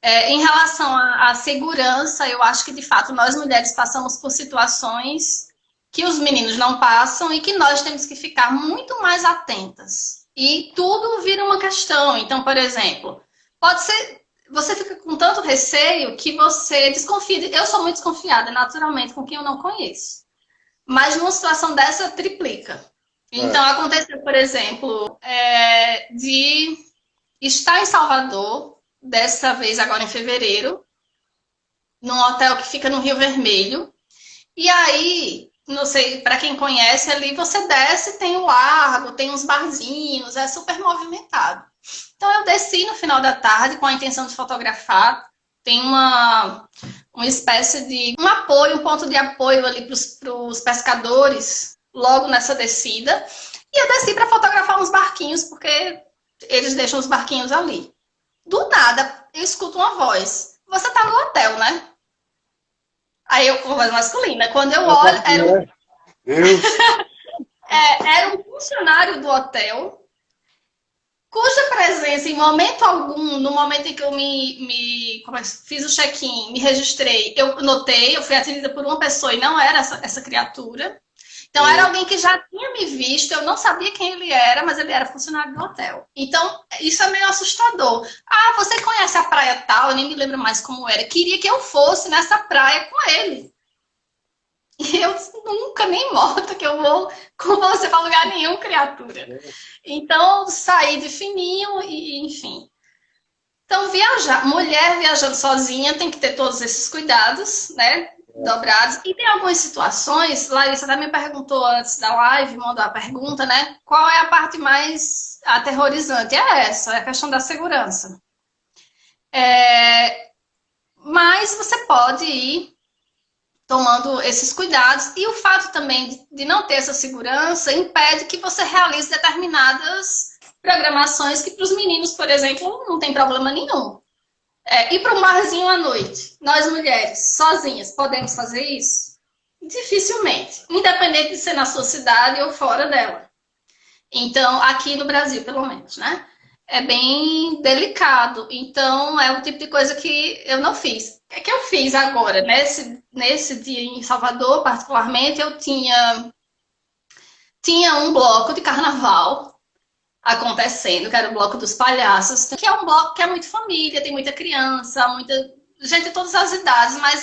em relação à segurança, eu acho que, de fato, nós mulheres passamos por situações que os meninos não passam e que nós temos que ficar muito mais atentas. E tudo vira uma questão. Então, por exemplo, pode ser... Você fica com tanto receio que você desconfia. Eu sou muito desconfiada, naturalmente, com quem eu não conheço. Mas numa situação dessa, triplica. Então, aconteceu, por exemplo, de estar em Salvador, dessa vez agora em fevereiro, num hotel que fica no Rio Vermelho. E aí... Não sei, para quem conhece ali, você desce, tem o largo, tem uns barzinhos, é super movimentado. Então eu desci no final da tarde com a intenção de fotografar. Tem uma espécie de um apoio, um ponto de apoio ali para os pescadores, logo nessa descida. E eu desci para fotografar uns barquinhos, porque eles deixam os barquinhos ali. Do nada, eu escuto uma voz. Você está no hotel, né? Aí eu, com voz masculina, quando eu olho, era um funcionário do hotel, cuja presença, em momento algum, no momento em que eu fiz o check-in, me registrei, eu notei, eu fui atendida por uma pessoa e não era essa criatura. Então, era alguém que já tinha me visto, eu não sabia quem ele era, mas ele era funcionário do hotel. Então, isso é meio assustador. Ah, você conhece a praia tal? Eu nem me lembro mais como era. Queria que eu fosse nessa praia com ele. E eu nunca, nem morta, que eu vou com você para lugar nenhum, criatura. Então, saí de fininho e, enfim. Então, mulher viajando sozinha tem que ter todos esses cuidados, né? Dobrados. E tem algumas situações, Larissa até me perguntou antes da live, mandou a pergunta, né? Qual é a parte mais aterrorizante? É essa, é a questão da segurança. Mas você pode ir tomando esses cuidados. E o fato também de não ter essa segurança impede que você realize determinadas programações que para os meninos, por exemplo, não tem problema nenhum. Ir para um barzinho à noite, nós mulheres, sozinhas, podemos fazer isso? Dificilmente. Independente de ser na sua cidade ou fora dela. Então, aqui no Brasil, pelo menos, né? É bem delicado. Então, é o tipo de coisa que eu não fiz. O que é que eu fiz agora? Nesse dia em Salvador, particularmente, eu tinha um bloco de carnaval acontecendo, que era o bloco dos palhaços, que é um bloco que é muito família, tem muita criança, muita gente de todas as idades, mas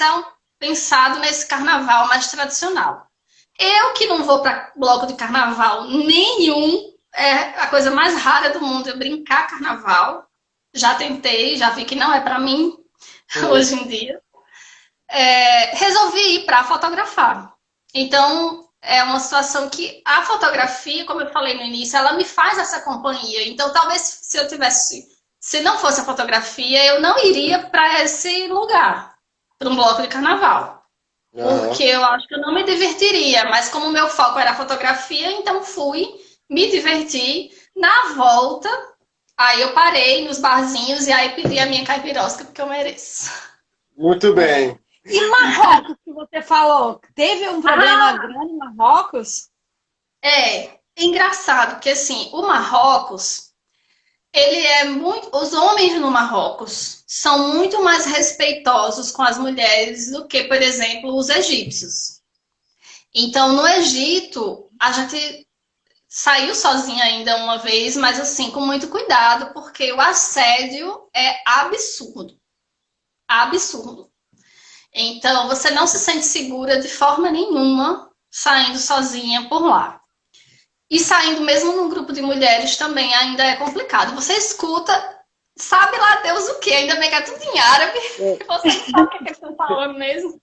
pensado nesse carnaval mais tradicional. Eu que não vou para bloco de carnaval nenhum, é a coisa mais rara do mundo, é brincar carnaval. Já tentei, já vi que não é para mim hoje em dia. Resolvi ir para fotografar. Então, é uma situação que a fotografia, como eu falei no início, ela me faz essa companhia. Então, talvez se não fosse a fotografia, eu não iria para esse lugar, para um bloco de carnaval. Porque eu acho que eu não me divertiria. Mas como o meu foco era a fotografia, então fui, me diverti. Na volta, aí eu parei nos barzinhos e aí pedi a minha caipirosca, porque eu mereço. Muito bem. E Marrocos, que você falou, teve um problema grande em Marrocos? É engraçado, porque assim, o Marrocos, os homens no Marrocos são muito mais respeitosos com as mulheres do que, por exemplo, os egípcios. Então, no Egito, a gente saiu sozinha ainda uma vez, mas assim, com muito cuidado, porque o assédio é absurdo. Absurdo. Então, você não se sente segura de forma nenhuma saindo sozinha por lá. E saindo mesmo num grupo de mulheres também ainda é complicado. Você escuta, sabe lá Deus o quê? Ainda bem que é tudo em árabe. Você não sabe o que eles estão falando mesmo.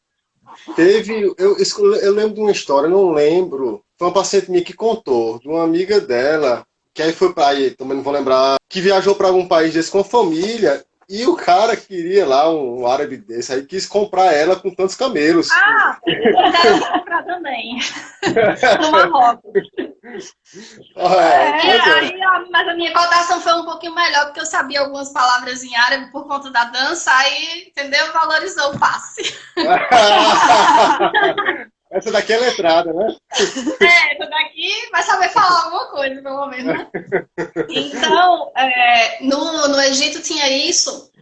Eu lembro de uma história, não lembro. Foi uma paciente minha que contou, de uma amiga dela, que aí foi para aí, também não vou lembrar, que viajou para algum país desse com a família. E o cara queria lá, um árabe desse, aí quis comprar ela com tantos camelos. Eu quero comprar também. No Marrocos. Mas a minha cotação foi um pouquinho melhor, porque eu sabia algumas palavras em árabe por conta da dança, aí, entendeu? Valorizou o passe. Essa daqui é letrada, né? Essa daqui vai saber falar alguma coisa, pelo menos, né? Então, no Egito tinha isso.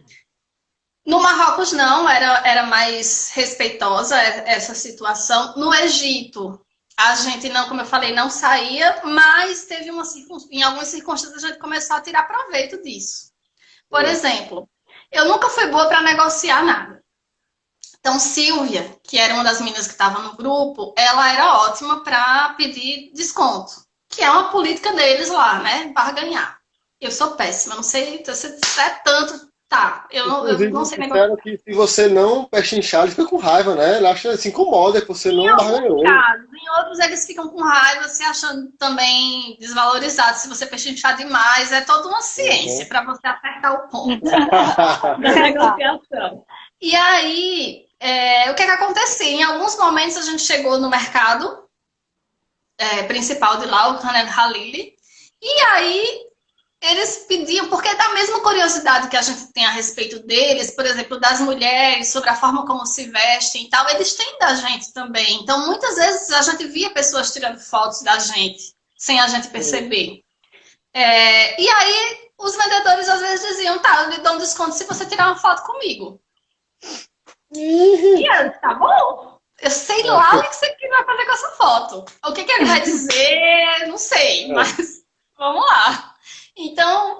No Marrocos não, era mais respeitosa essa situação. No Egito, a gente não, como eu falei, não saía, mas teve em algumas circunstâncias a gente começou a tirar proveito disso. Por exemplo, eu nunca fui boa para negociar nada. Então, Silvia, que era uma das meninas que estava no grupo, ela era ótima para pedir desconto, que é uma política deles lá, né? Barganhar. Eu sou péssima, não sei, se disser tanto, tá. Eu não sei negociar. Que se você não pechinchar, ele fica com raiva, né? Ele acha, se incomoda que você não barganhou. Em outros, eles ficam com raiva, se achando também desvalorizados. Se você pechinchar demais, é toda uma ciência para você apertar o ponto da negociação. E aí, o que acontecia? Em alguns momentos a gente chegou no mercado principal de lá, o Khan el-Halili, e aí eles pediam, porque da mesma curiosidade que a gente tem a respeito deles, por exemplo, das mulheres, sobre a forma como se vestem e tal, eles têm da gente também. Então, muitas vezes a gente via pessoas tirando fotos da gente, sem a gente perceber. E aí, os vendedores às vezes diziam, tá, eu lhe dou um desconto se você tirar uma foto comigo. E eu, tá bom, eu sei lá o que você vai fazer com essa foto. O que ele vai dizer, não sei, mas vamos lá. Então,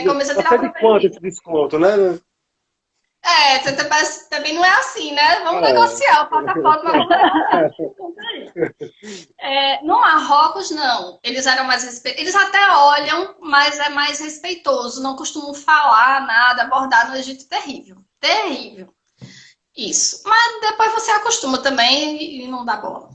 comecei a tirar proveito. Quanto esse desconto, né? Também não é assim, né? Vamos negociar, faço a foto, mas vamos negociar. No Marrocos, não. Eles eram mais respeitosos. Eles até olham, mas é mais respeitoso. Não costumam falar nada, abordar. No Egito, terrível. Terrível. Isso. Mas depois você acostuma também e não dá bola.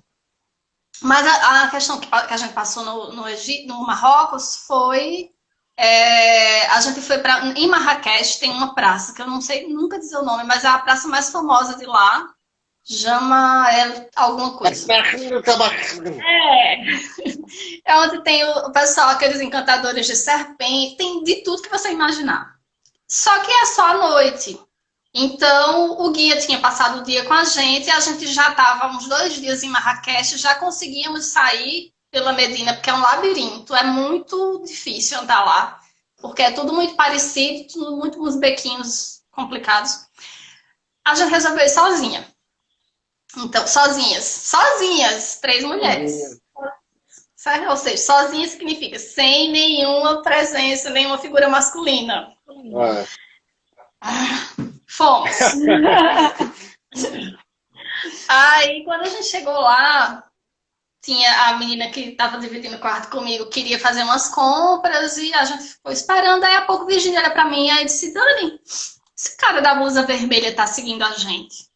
Mas a questão que a gente passou no Egito, no Marrocos foi A gente foi em Marrakech, tem uma praça, que eu não sei nunca dizer o nome, mas é a praça mais famosa de lá. Jama alguma coisa. É onde tem o pessoal, aqueles encantadores de serpente, tem de tudo que você imaginar. Só que é só à noite. Então, o guia tinha passado o dia com a gente já estava uns 2 dias em Marrakech, já conseguíamos sair pela Medina, porque é um labirinto, é muito difícil andar lá, porque é tudo muito parecido, tudo muito uns bequinhos complicados. A gente resolveu ir sozinha. Então, sozinhas, 3 mulheres. Ou seja, sozinha significa sem nenhuma presença, nenhuma figura masculina. Fomos. Aí, quando a gente chegou lá, tinha a menina que estava dividindo o quarto comigo, queria fazer umas compras e a gente ficou esperando. Aí, a pouco, Virginia olha pra mim e disse: Dani, esse cara da blusa vermelha tá seguindo a gente.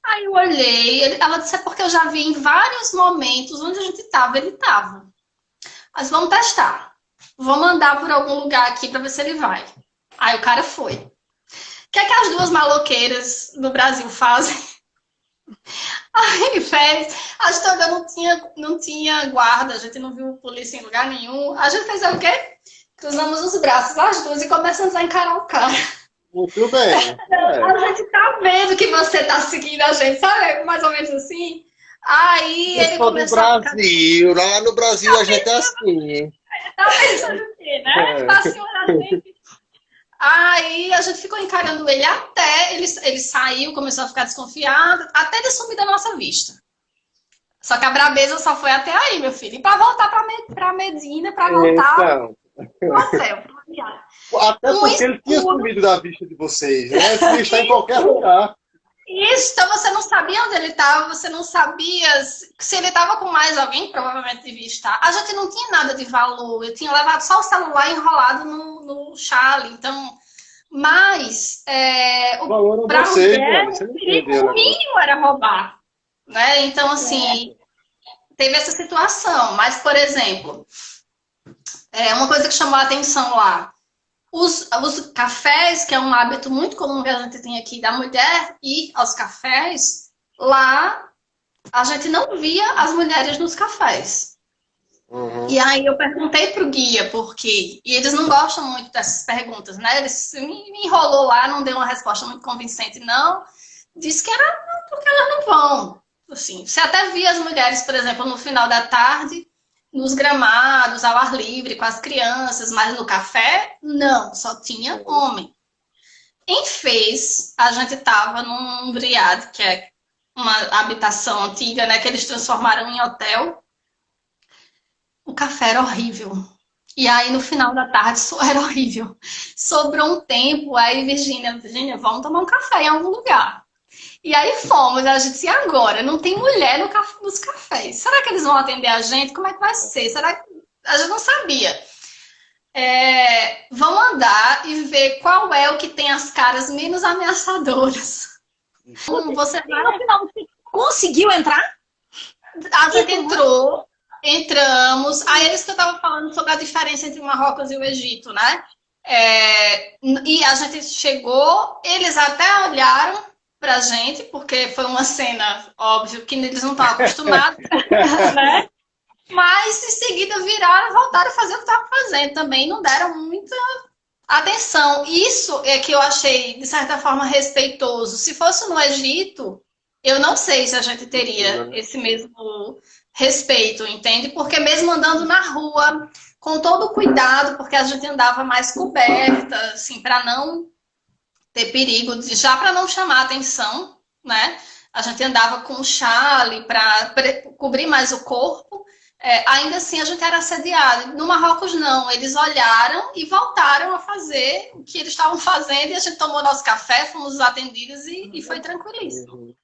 Aí eu olhei, ela disse: é porque eu já vi em vários momentos onde a gente estava, ele estava. Mas vamos testar. Vou mandar por algum lugar aqui para ver se ele vai. Aí o cara foi. O que é que as 2 maloqueiras do Brasil fazem? Aí ele fez. A gente não tinha guarda, a gente não viu polícia em lugar nenhum. A gente fez o quê? Cruzamos os braços, as 2, e começamos a encarar o cara. Muito bem. A gente tá vendo que você tá seguindo a gente, sabe? Mais ou menos assim. Aí ele começou do Brasil, lá no Brasil a gente é assim. Tá pensando o quê, né? Tá assim, a gente. Aí a gente ficou encarando ele até ele saiu, começou a ficar desconfiado, até ele sumir da nossa vista. Só que a brabeza só foi até aí, meu filho. E pra voltar pra Medina, pra voltar pro hotel. Até porque ele tinha sumido da vista de vocês, né? Ele está em qualquer lugar. Isso, então você não sabia onde ele estava, você não sabia se ele estava com mais alguém, provavelmente devia estar. A gente não tinha nada de valor, eu tinha levado só o celular enrolado no chale, então... Mas, para mulher, o mínimo era roubar, né? Então, assim, teve essa situação. Mas, por exemplo, uma coisa que chamou a atenção lá, os cafés, que é um hábito muito comum que a gente tem aqui da mulher ir aos cafés, lá a gente não via as mulheres nos cafés. E aí eu perguntei pro guia por quê. E eles não gostam muito dessas perguntas, né? Eles me enrolou lá, não deu uma resposta muito convincente, não. Disse que era porque elas não vão. Assim, você até via as mulheres, por exemplo, no final da tarde, nos gramados, ao ar livre, com as crianças, mas no café, não, só tinha homem. Em Fez, a gente estava num Riad, que é uma habitação antiga, né, que eles transformaram em hotel. O café era horrível. E aí, no final da tarde, isso era horrível. Sobrou um tempo, aí Virginia, vamos tomar um café em algum lugar. E aí fomos, a gente disse: e agora? Não tem mulher nos cafés. Será que eles vão atender a gente? Como é que vai ser? Será que... A gente não sabia. Vamos andar e ver qual é o que tem as caras menos ameaçadoras. Você vai... No final, você conseguiu entrar? A gente entramos. Aí eles que eu estava falando sobre a diferença entre o Marrocos e o Egito, né? E a gente chegou, eles até olharam pra gente, porque foi uma cena, óbvio, que eles não estavam acostumados, né? Mas em seguida viraram, voltaram a fazer o que estavam fazendo também, não deram muita atenção. Isso é que eu achei, de certa forma, respeitoso. Se fosse no Egito, eu não sei se a gente teria esse mesmo respeito, entende? Porque mesmo andando na rua, com todo o cuidado, porque a gente andava mais coberta, assim, para não ter perigo, já para não chamar atenção, né? A gente andava com um chale para cobrir mais o corpo. Ainda assim, a gente era assediado. No Marrocos, não. Eles olharam e voltaram a fazer o que eles estavam fazendo e a gente tomou nosso café, fomos atendidos e foi tranquilíssimo.